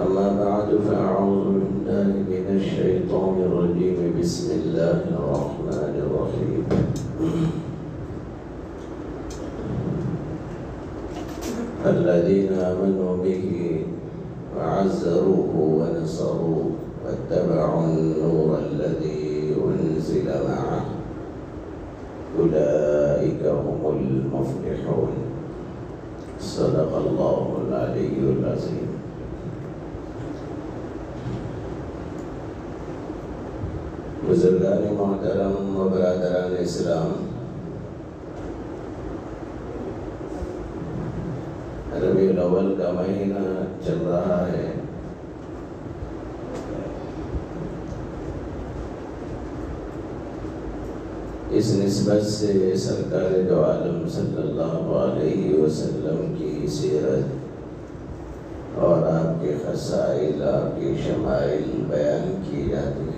أما بعد فأعوذ بالله من الشيطان الرجيم بسم الله الرحمن الرحيم الذين آمنوا به وعزروه ونصروه واتبعوا النور الذي أنزل معه أولئك هم المفلحون صدق الله العلي العظيم. بزرگان محترم و برادران اسلام، ربیع الاول کا مہینہ چل رہا ہے۔ اس نسبت سے سرکار دو عالم صلی اللہ علیہ وسلم کی سیرت اور آپ کے خصائل، آپ کی شمائل بیان کی جاتی ہے۔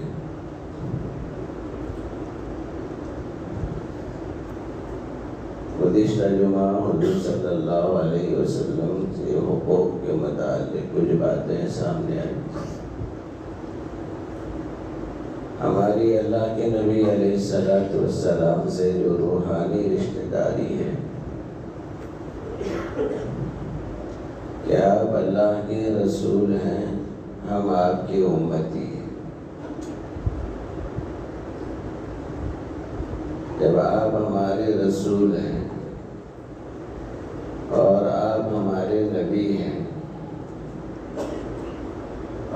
گزشتہ جمعہ حضور صلی اللہ علیہ وسلم سے حقوق کے متعلق کچھ باتیں سامنے آئی۔ ہماری اللہ کے نبی علیہ السلام سے جو روحانی رشتہ داری ہے، کہ آپ اللہ کے رسول ہیں، ہم آپ کی امتی ہیں۔ جب آپ ہمارے رسول ہیں اور آپ ہمارے نبی ہیں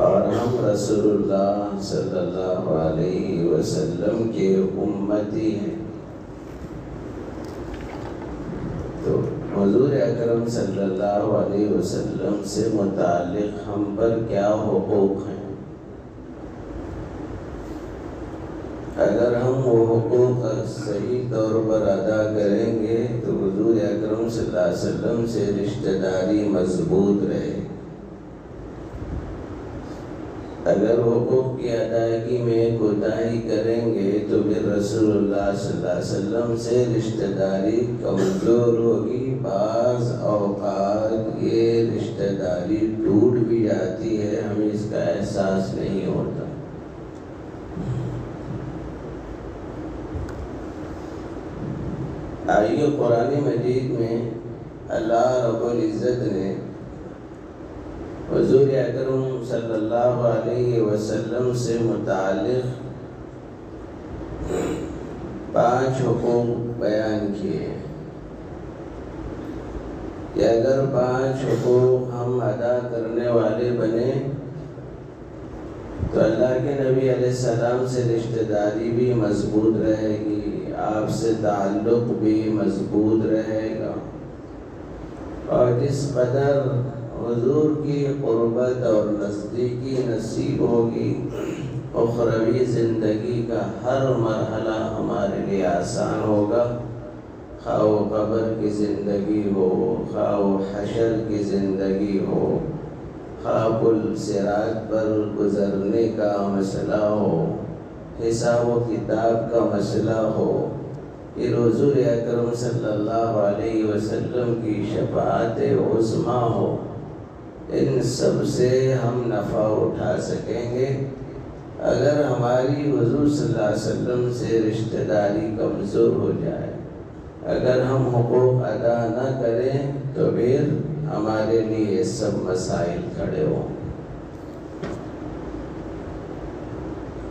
اور ہم رسول اللہ صلی اللہ علیہ وسلم کے امتی ہیں، تو حضور اکرم صلی اللہ علیہ وسلم سے متعلق ہم پر کیا حقوق ہیں؟ اگر ہم وہ حقوق صحیح طور پر ادا کریں گے تو حضور اکرم صلی اللہ علیہ وسلم سے رشتہ داری مضبوط رہے۔ اگر حقوق کی ادائیگی میں کوتاہی کریں گے تو پھر رسول اللہ صلی اللہ علیہ وسلم سے رشتہ داری کمزور ہوگی۔ بعض اوقات یہ رشتہ داری ٹوٹ بھی جاتی ہے، ہمیں اس کا احساس نہیں ہوتا۔ آئیے قرآن مجید میں اللہ رب العزت نے حضور اکرم صلی اللہ علیہ وسلم سے متعلق 5 حقوق بیان کیے کہ اگر 5 حقوق ہم ادا کرنے والے بنے تو اللہ کے نبی علیہ السلام سے رشتہ داری بھی مضبوط رہے گی، آپ سے تعلق بھی مضبوط رہے گا، اور جس قدر حضور کی قربت اور نزدیکی نصیب ہوگی، اخروی زندگی کا ہر مرحلہ ہمارے لیے آسان ہوگا، خواہ وہ قبر کی زندگی ہو، خواہ وہ حشر کی زندگی ہو، خواہ پل صراط پر گزرنے کا مسئلہ ہو، حساب و کتاب کا مسئلہ ہو، پھر حضور اکرم صلی اللہ علیہ وسلم کی شفاعت عظمیٰ ہو، ان سب سے ہم نفع اٹھا سکیں گے اگر ہماری حضور صلی اللہ علیہ وسلم سے رشتہ داری کمزور ہو جائے۔ اگر ہم حقوق ادا نہ کریں تو پھر ہمارے لیے سب مسائل کھڑے ہوں۔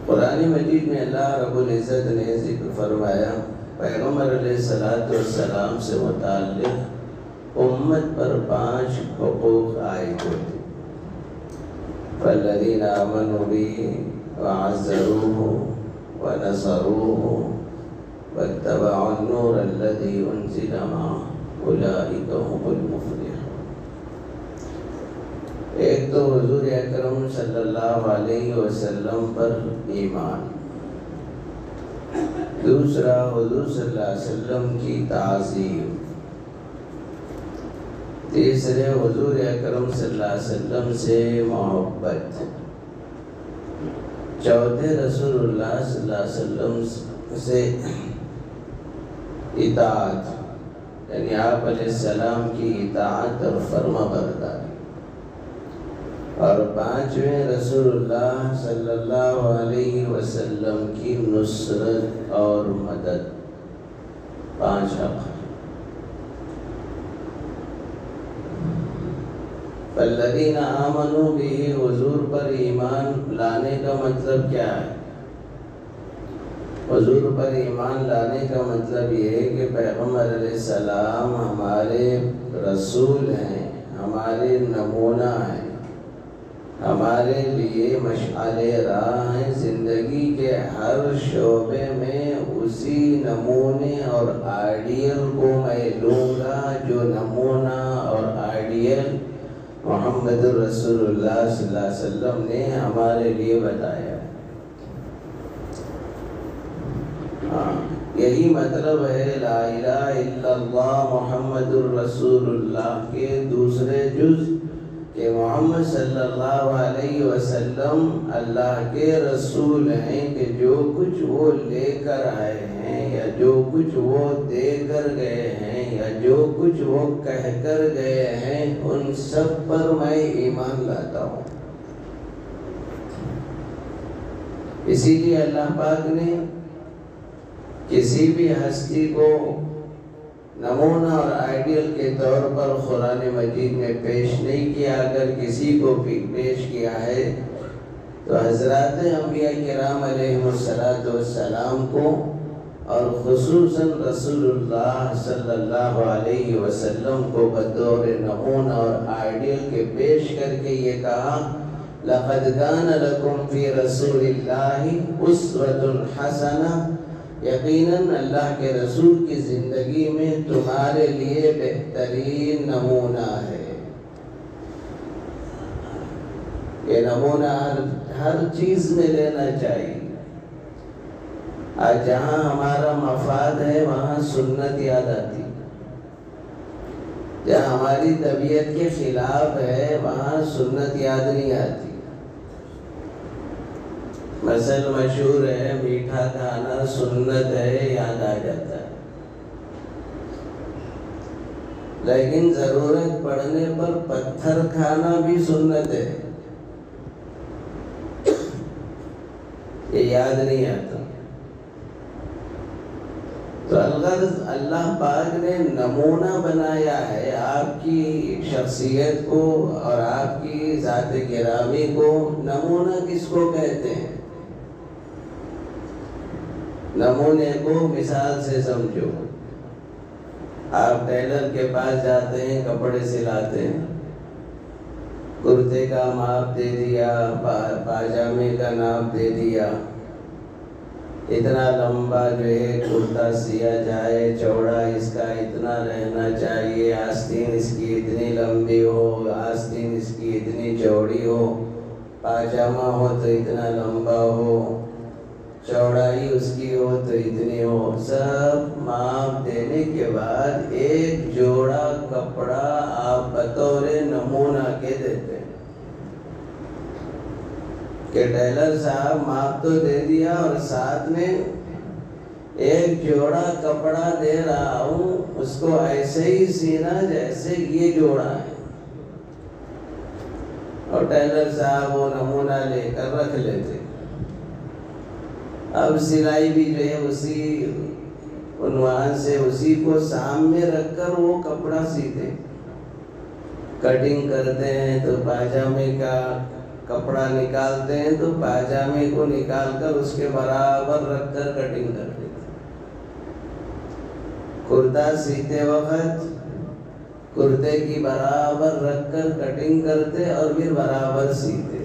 قرآن مجید میں اللہ رب العزت نے ذکر فرمایا، پیغمبر علیہ السلام سے متعلق امت پر 5 حقوق عائد ہوتے۔ فالذین آمنوا به وعزروه ونصروه واتبعوا النور الذي انزل معه اولئک هم المفلحون۔ ایک تو حضور اکرم صلی اللہ علیہ وسلم پر ایمان، دوسرا حضور صلی اللہ علیہ وسلم کی تعظیم، تیسرے حضور اکرم صلی اللہ علیہ وسلم سے محبت، چوتھے رسول اللہ صلی اللہ علیہ وسلم سے اطاعت، یعنی آپ علیہ السلام کی اطاعت اور فرما برداری۔ اور پانچویں رسول اللہ صلی اللہ علیہ وسلم کی نصرت اور مدد. 5 حق. فالذین آمنوا به، حضور پر ایمان لانے کا مطلب کیا ہے؟ حضور پر ایمان لانے کا مطلب یہ ہے کہ پیغمبر علیہ السلام ہمارے رسول ہیں، ہمارے نمونہ ہیں، ہمارے لیے مشعل راہ ہیں. زندگی کے ہر شعبے میں اسی نمونے اور آئیڈیل کو میں لوں گا جو نمونہ اور آئیڈیل محمد رسول اللہ صلی اللہ علیہ وسلم نے ہمارے لیے بتایا. یہی مطلب ہے لا الہ الا اللہ محمد الرسول اللہ کے دوسرے جز کہ محمد صلی اللہ علیہ وسلم اللہ کے رسول ہیں، کہ جو کچھ وہ لے کر آئے ہیں یا جو کچھ وہ دے کر گئے ہیں یا جو کچھ وہ کہہ کر گئے ہیں ان سب پر میں ایمان لاتا ہوں. اسی لیے اللہ پاک نے کسی بھی ہستی کو نمونہ اور آئیڈیل کے طور پر قرآن مجید میں پیش نہیں کیا. اگر کسی کو بھی پیش کیا ہے تو حضرات انبیاء کرام علیہ السلام کو، اور خصوصاً رسول اللہ صلی اللہ علیہ وسلم کو بطور نمونہ اور آئیڈیل کے پیش کر کے یہ کہا لَقَدْ كَانَ لَكُمْ فِي رَسُولِ اللَّهِ أُسْوَةٌ حَسَنَةٌ، یقیناً اللہ کے رسول کی زندگی میں تمہارے لیے بہترین نمونہ ہے. یہ نمونہ ہر چیز میں لینا چاہیے. آج جہاں ہمارا مفاد ہے وہاں سنت یاد آتی، جہاں ہماری طبیعت کے خلاف ہے وہاں سنت یاد نہیں آتی. مثل مشہور ہے میٹھا کھانا سنت ہے، یاد آ جاتا ہے، لیکن ضرورت پڑنے پر پتھر کھانا بھی سنت ہے، یہ یاد نہیں آتا. تو الغرض اللہ پاک نے نمونہ بنایا ہے آپ کی شخصیت کو اور آپ کی ذات گرامی کو. نمونہ کس کو کہتے ہیں؟ نمونے کو مثال سے سمجھو. آپ ٹیلر کے پاس جاتے ہیں، کپڑے سلاتے ہیں، کرتے کا ماپ دے دیا، پاجامے کا ناپ دے دیا، اتنا لمبا جو ہے کرتا سیا جائے، چوڑا اس کا اتنا رہنا چاہیے، آستین اس کی اتنی لمبی ہو، آستین اس کی اتنی چوڑی ہو، پاجامہ ہو تو اتنا لمبا ہو، چوڑائی اس کی ہو تو اتنی ہو. سب ماپ دینے کے بعد ایک جوڑا کپڑا آپ بطور نمونہ کے دیتے ہیں کہ ٹیلر صاحب ماپ تو دے دیا اور ساتھ میں ایک جوڑا کپڑا دے رہا ہوں، اس کو ایسے ہی سینا جیسے یہ جوڑا ہے. اور ٹیلر صاحب وہ نمونہ لے کر رکھ لیتے. اب سلائی بھی جو ہے اسی عنوان سے اسی کو سامنے رکھ کر وہ کپڑا سیتے. کٹنگ کرتے ہیں تو پاجامے کا کپڑا نکالتے ہیں تو پاجامے کو نکال کر اس کے برابر رکھ کر کٹنگ کر دیتے. کرتا سیتے وقت کرتے کی برابر رکھ کر کٹنگ کرتے اور پھر برابر سیتے.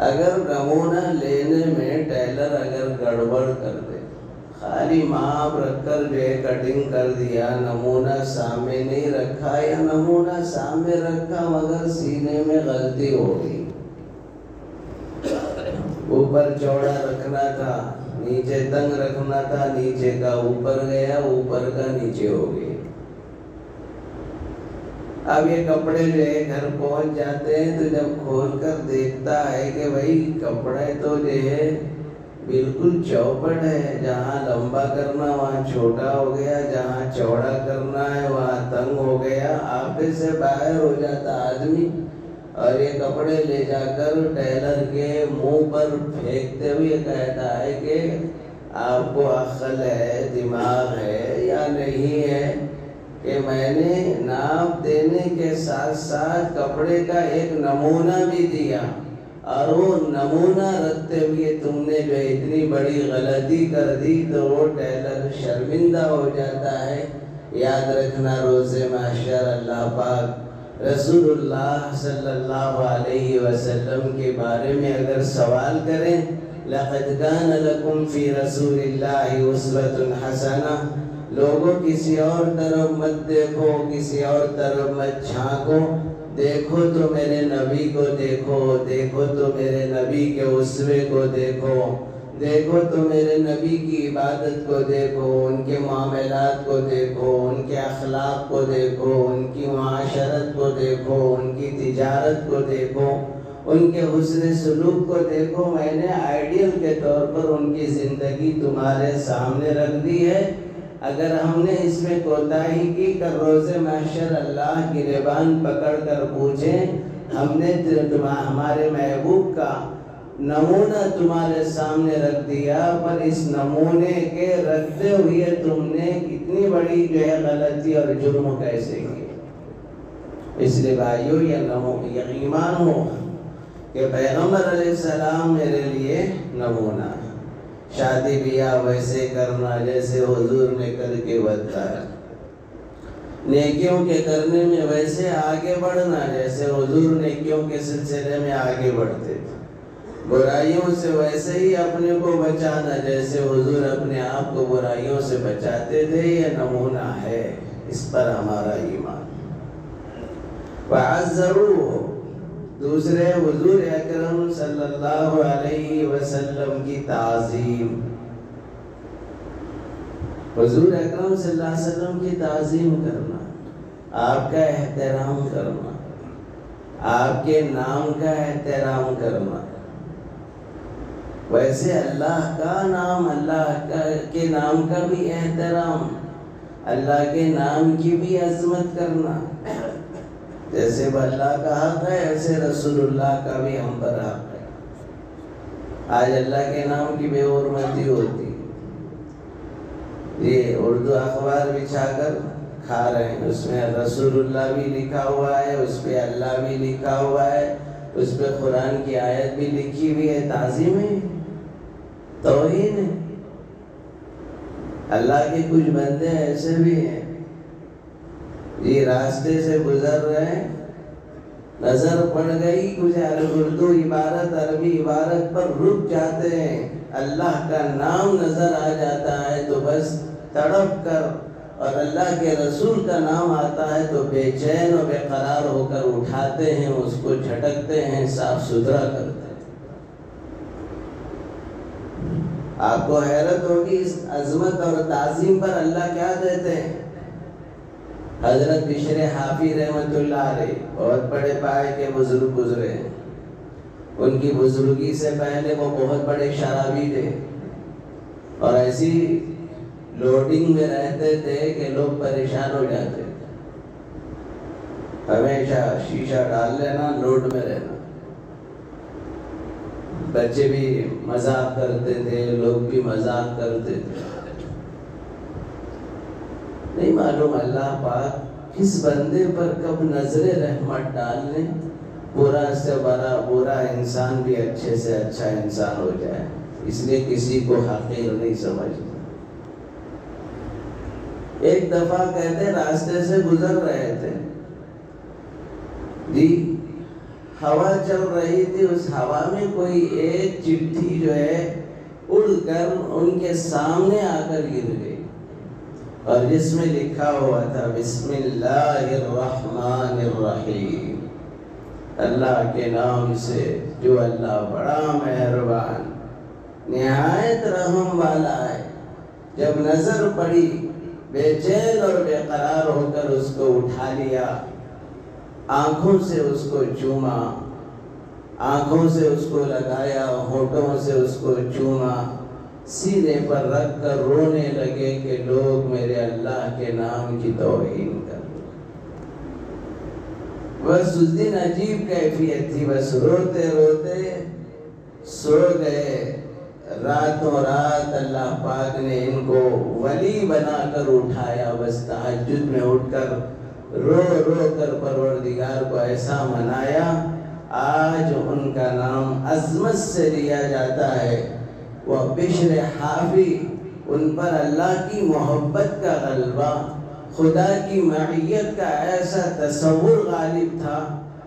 اگر نمونہ لینے میں ٹیلر اگر گڑبڑ کر دے، خالی ماپ رکھ کر جو ہے کٹنگ کر دیا، نمونہ سامنے نہیں رکھا یا نمونہ سامنے رکھا مگر سینے میں غلطی ہو گئی، اوپر چوڑا رکھنا تھا نیچے تنگ رکھنا تھا، نیچے کا اوپر گیا اوپر کا نیچے ہو گئی. اب یہ کپڑے جو ہے گھر پہنچ جاتے ہیں تو جب کھول کر دیکھتا ہے کہ بھائی کپڑے تو جو ہے بالکل چوپٹ ہے، جہاں لمبا کرنا وہاں چھوٹا ہو گیا، جہاں چوڑا کرنا ہے وہاں تنگ ہو گیا. آپے سے باہر ہو جاتا آدمی اور یہ کپڑے لے جا کر ٹیلر کے منہ پر پھینکتے ہوئے کہتا ہے کہ آپ کو عقل ہے، دماغ ہے یا نہیں ہے کہ میں نے ناپ دینے کے ساتھ ساتھ کپڑے کا ایک نمونہ بھی دیا، اور وہ نمونہ رکھتے ہوئے تم نے جو اتنی بڑی غلطی کر دی، تو وہ ٹیلر شرمندہ ہو جاتا ہے۔ یاد رکھنا روز محشر اللہ پاک رسول اللہ صلی اللہ علیہ وسلم کے بارے میں اگر سوال کریں، لَقَدْ كَانَ لَكُمْ فِي رَسُولِ اللَّهِ أُسْوَةٌ حَسَنَةٌ، لوگوں کسی اور طرف مت دیکھو، کسی اور طرف مت جھانکو، دیکھو تو میرے نبی کو دیکھو، دیکھو تو میرے نبی کے اسوے کو دیکھو، دیکھو تو میرے نبی کی عبادت کو دیکھو، ان کے معاملات کو دیکھو، ان کے اخلاق کو دیکھو، ان کی معاشرت کو دیکھو، ان کی تجارت کو دیکھو، ان کے حسن سلوک کو دیکھو۔ میں نے آئیڈیل کے طور پر ان کی زندگی تمہارے سامنے رکھ دی ہے۔ اگر ہم نے اس میں کوتاہی کی کہ روز محشر اللہ کی گریبان پکڑ کر پوچھیں، ہم نے ہمارے محبوب کا نمونہ تمہارے سامنے رکھ دیا، پر اس نمونے کے رکھتے ہوئے تم نے کتنی بڑی جو ہے غلطی اور جرم کیسے کی۔ اس لیے بھائیو یہ ایمان ہو کہ پیغمبر علیہ السلام میرے لیے نمونہ ہے۔ شادی بیاہ ویسے کرنا جیسے حضور نے کر کے بتایا، نیکیوں کے کرنے میں ویسے آگے بڑھنا جیسے حضور نیکیوں کے سلسلے میں آگے بڑھتے تھے، برائیوں سے ویسے ہی اپنے کو بچانا جیسے حضور اپنے آپ کو برائیوں سے بچاتے تھے۔ یہ نمونہ ہے، اس پر ہمارا ایمان۔ وَعَزَّرُوهُ، دوسرے حضور اکرم صلی اللہ علیہ وسلم کی تعظیم، حضور اکرم صلی اللہ علیہ وسلم کی تعظیم کرنا، آپ کا احترام کرنا، آپ کے نام کا احترام کرنا۔ ویسے اللہ کا نام، اللہ کے نام کا بھی احترام، اللہ کے نام کی بھی عظمت کرنا، جیسے اللہ کا حق ہے ایسے رسول اللہ کا بھی ہم پر حق ہے۔ آج اللہ کے نام کی بے حرمتی ہوتی، یہ اردو اخبار بچھا کر کھا رہے ہیں، اس میں رسول اللہ بھی لکھا ہوا ہے، اس پہ اللہ بھی لکھا ہوا ہے، اس پہ قرآن کی آیت بھی لکھی ہوئی ہے۔ تعظیم ہے، توہین ہے۔ اللہ کے کچھ بندے ایسے بھی ہیں، یہ راستے سے گزر رہے ہیں، نظر پڑ گئی کچھ اردو عبارت، عربی عبارت پر رک جاتے ہیں، اللہ کا نام نظر آ جاتا ہے تو بس تڑپ کر، اور اللہ کے رسول کا نام آتا ہے تو بے چین و بے قرار ہو کر اٹھاتے ہیں، اس کو جھٹکتے ہیں، صاف ستھرا کرتے ہیں۔ آپ کو حیرت ہوگی اس عظمت اور تعظیم پر اللہ کیا دیتے ہیں۔ حضرت بشر حافی رحمت اللہ علیہ بہت بڑے پائے کے بزرگ گزرے ہیں، ان کی بزرگی سے پہلے وہ بہت بڑے شرابی تھے، اور ایسی لوڈنگ میں رہتے تھے کہ لوگ پریشان ہو جاتے تھے۔ ہمیشہ شیشہ ڈال لینا، لوڈ میں رہنا، بچے بھی مذاق کرتے تھے، لوگ بھی مذاق کرتے تھے۔ نہیں معلوم اللہ پاک کس بندے پر کب نظر رحمت ڈالنے، برا سے برا انسان بھی اچھے سے اچھا انسان ہو جائے، اس لیے کسی کو حقیر نہیں سمجھتا۔ ایک دفعہ کہتے راستے سے گزر رہے تھے جی، ہوا چل رہی تھی، اس ہوا میں کوئی ایک چٹھی جو ہے اڑ کر ان کے سامنے آ کر گر گئی، اور جس میں لکھا ہوا تھا بسم اللہ الرحمن الرحیم، اللہ کے نام سے جو اللہ بڑا مہربان نہایت رحم والا ہے۔ جب نظر پڑی بے چین اور بے قرار ہو کر اس کو اٹھا لیا، آنکھوں سے اس کو چوما، آنکھوں سے اس کو لگایا، ہونٹوں سے اس کو چوما، سینے پر رکھ کر رونے لگے کہ لوگ میرے اللہ کے نام کی توہین کر۔ بس اس دن عجیب کیفیت تھی، بس روتے روتے سو گئے۔ راتوں رات اللہ پاک نے ان کو ولی بنا کر اٹھایا، بس تہجد میں اٹھ کر رو رو کر پروردگار کو ایسا منایا۔ آج ان کا نام عظمت سے لیا جاتا ہے۔ وہ بشر حافی، ان پر اللہ کی محبت کا غلبہ، خدا کی معیت کا ایسا تصور غالب تھا۔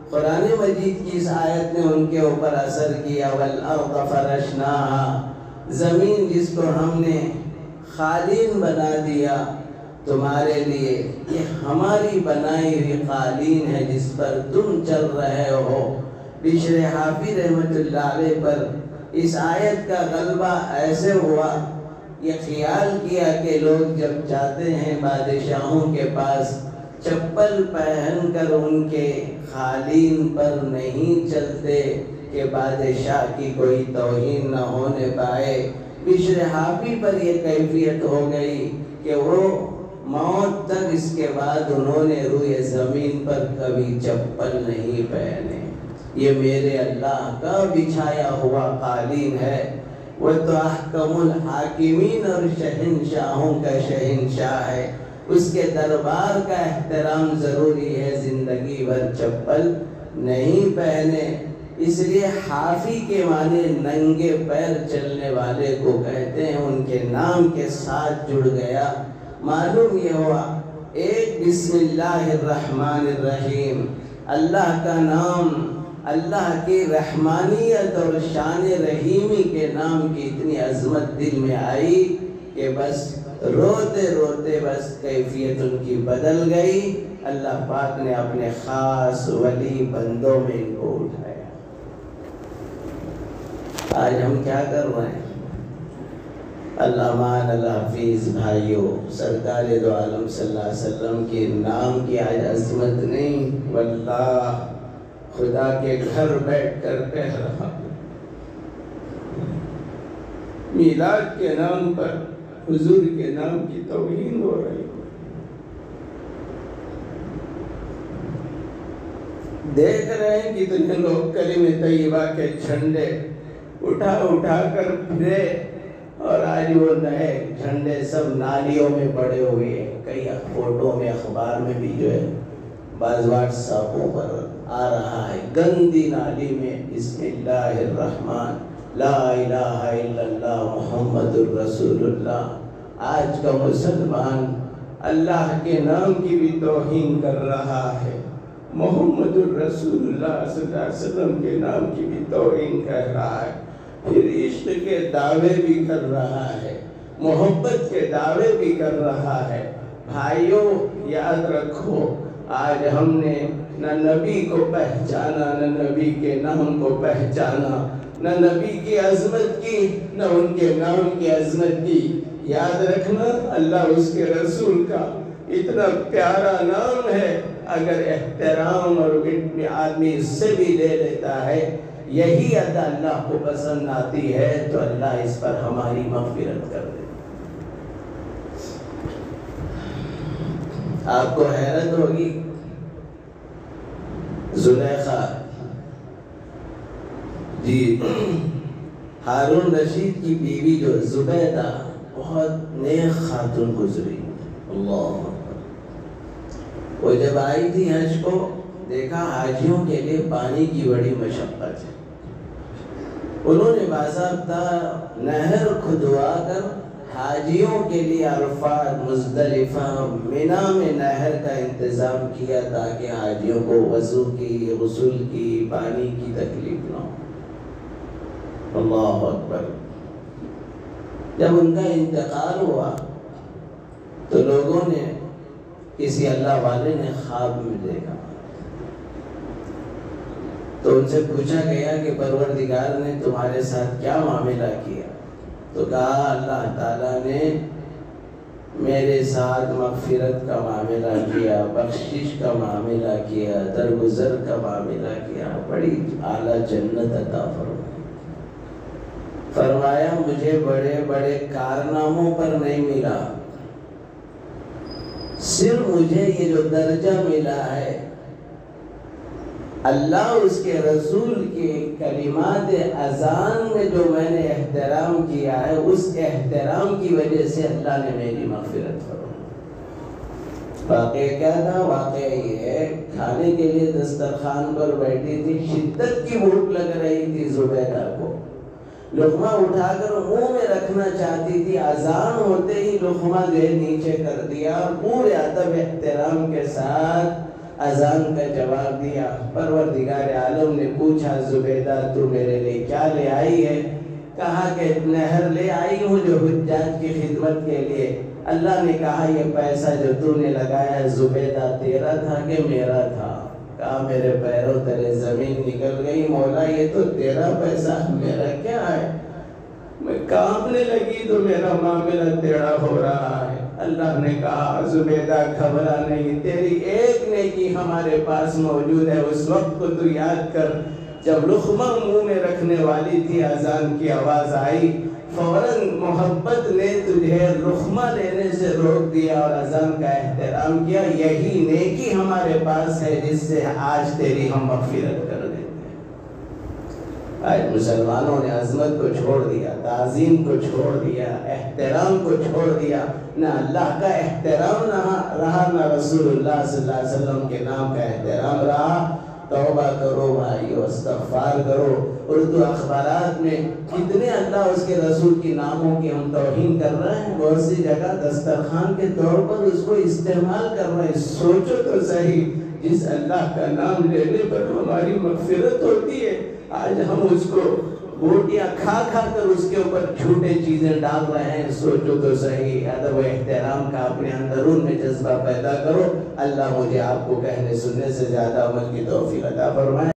قرآن مجید کی اس آیت نے ان کے اوپر اثر کیا۔ وَالْأَرْضَ فَرَشْنَاهَا، زمین جس کو ہم نے قالین بنا دیا تمہارے لیے، یہ ہماری بنائی ہوئی قالین ہے جس پر تم چل رہے ہو۔ بشر حافی رحمت اللہ علیہ پر اس آیت کا غلبہ ایسے ہوا، یہ خیال کیا کہ لوگ جب جاتے ہیں بادشاہوں کے پاس، چپل پہن کر ان کے قالین پر نہیں چلتے کہ بادشاہ کی کوئی توہین نہ ہونے پائے۔ بشر حافی پر یہ کیفیت ہو گئی کہ وہ موت تک اس کے بعد انہوں نے روئے زمین پر کبھی چپل نہیں پہنے۔ یہ میرے اللہ کا بچھایا ہوا قالین ہے۔ وہ تو احکم الحاکمین اور شہنشاہوں کا شہنشاہ ہے، اس کے دربار کا احترام ضروری ہے، زندگی بھر چپل نہیں پہنے۔ اس لیے حافی کے معنی ننگے پیر چلنے والے کو کہتے ہیں، ان کے نام کے ساتھ جڑ گیا۔ معلوم یہ ہوا، ایک بسم اللہ الرحمن الرحیم، اللہ کا نام، اللہ کی رحمانیت اور شان رحیمی کے نام کی اتنی عظمت دل میں آئی کہ بس روتے روتے بس کیفیت ان کی بدل گئی۔ اللہ پاک نے اپنے خاص ولی بندوں میں ان کو اٹھایا۔ آج ہم کیا کر رہے ہیں؟ علامہ الحافظ بھائیوں، سرکار دو عالم صلی اللہ علیہ وسلم کے نام کی آج عظمت نہیں، واللہ خدا کے گھر بیٹھ کر کہہ رہا، میلاد کے نام پر حضور کے نام کی توہین ہو رہی۔ دیکھ رہے ہیں کتنے لوگ کلمہ طیبہ کے جھنڈے اٹھا اٹھا کر پھرے، اور آج وہ نئے جھنڈے سب نالیوں میں پڑے ہوئے ہیں۔ کئی فوٹو میں، اخبار میں بھی جو ہے، بعض واٹس ایپوں پر آ رہا ہے، گندی نالی میں بسم اللہ الرحمن لا الہ الا اللہ محمد الرسول اللہ۔ آج کا مسلمان اللہ کے نام کی بھی توہین کر رہا ہے، محمد الرسول اللہ صلی اللہ علیہ وسلم کے نام کی بھی توہین کر رہا ہے، پھر عشق کے دعوے بھی کر رہا ہے، محبت کے دعوے بھی کر رہا ہے۔ بھائیوں یاد رکھو، آج ہم نے نہ نبی کو پہچانا، نہ نبی کے نام کو پہچانا، نہ نبی کی عظمت کی، نہ ان کے نام کی عظمت کی۔ یاد رکھنا، اللہ اس کے رسول کا اتنا پیارا نام ہے، اگر احترام اور آدمی اس سے بھی لے لیتا ہے، یہی ادا اللہ کو پسند آتی ہے، تو اللہ اس پر ہماری مغفرت کر دے۔ آپ کو حیرت ہوگی، زلیخا جی ہارون رشید کی بیوی جو زبیدہ، بہت نیک خاتون گزری، اللہ اکبر۔ وہ جب آئی تھی حج کو، دیکھا حاجیوں کے لیے پانی کی بڑی مشقت ہے، انہوں نے باضابطہ نہر کھدوا کر حاجیوں کے لیے عرفات، مزدلفہ، منی میں نہر کا انتظام کیا تاکہ حاجیوں کو وضو کی، غسل کی، پانی کی تکلیف نہ ہو۔ اللہ اکبر۔ جب ان کا انتقال ہوا تو لوگوں نے، کسی اللہ والے نے خواب میں دیکھا، تو ان سے پوچھا گیا کہ پروردگار نے تمہارے ساتھ کیا معاملہ کیا؟ تو کہا اللہ تعالیٰ نے میرے ساتھ مغفرت کا معاملہ کیا، بخشش کا معاملہ کیا، درگزر کا معاملہ کیا، بڑی اعلیٰ جنت عطا فرمائی۔ فرمایا مجھے بڑے بڑے کارناموں پر نہیں ملا، صرف مجھے یہ جو درجہ ملا ہے، اللہ اس کے رسول کے کلمات اذان میں جو میں نے احترام کیا ہے، اس احترام کی وجہ سے اللہ نے میری مغفرت فرمائی۔ واقعہ کیا تھا؟ واقعہ یہ ہے، کھانے کے لیے دسترخوان پر بیٹھی تھی، شدت کی بھوک لگ رہی تھی زبیدہ کو، لقمہ اٹھا کر منہ میں رکھنا چاہتی تھی، اذان ہوتے ہی لقمہ نیچے کر دیا، پورے ادب احترام کے ساتھ اذان کا جواب دیا۔ پروردگار عالم نے پوچھا، زبیدہ تو میرے لیے کیا لے آئی ہے؟ کہا کہ نہر لے آئی ہوں جو حجاج کی خدمت کے لیے۔ اللہ نے کہا یہ پیسہ جو تو نے لگایا زبیدہ تیرا تھا کہ میرا تھا؟ کہا میرے پیروں تلے زمین نکل گئی، مولا یہ تو تیرا پیسہ، میرا کیا ہے؟ میں کانپنے لگی تو میرا معاملہ ٹیڑھا ہو رہا ہے۔ اللہ نے کہا زبیدہ گھبرا نہیں، تیری ایک نیکی ہمارے پاس موجود ہے، اس وقت کو تو یاد کر جب لقمہ منہ میں رکھنے والی تھی، اذان کی آواز آئی، فوراً محبت نے تجھے لقمہ لینے سے روک دیا اور اذان کا احترام کیا۔ یہی نیکی ہمارے پاس ہے جس سے آج تیری ہم مغفرت کر دیتے ہیں۔ آج مسلمانوں نے عظمت کو چھوڑ دیا، تعظیم کو چھوڑ دیا، احترام کو چھوڑ دیا، نہ اللہ کا احترام رہا، نہ رسول اللہ صلی اللہ علیہ وسلم کے نام کا احترام رہا۔ توبہ کرو بھائیو، استغفار کرو۔ اردو اخبارات میں کتنے اللہ اس کے رسول کی ناموں کی ہم توہین کر رہے ہیں، بہت سی جگہ دسترخوان کے طور پر اس کو استعمال کر رہے ہیں۔ سوچو تو صحیح، جس اللہ کا نام لینے پر ہماری مغفرت ہوتی ہے، آج ہم اس کو بوٹیاں کھا کھا کر اس کے اوپر جھوٹے چیزیں ڈال رہے ہیں۔ سوچو تو صحیح، ادب و احترام کا اپنے اندرون میں جذبہ پیدا کرو۔ اللہ مجھے آپ کو کہنے سننے سے زیادہ عمل کی توفیق عطا فرمائے۔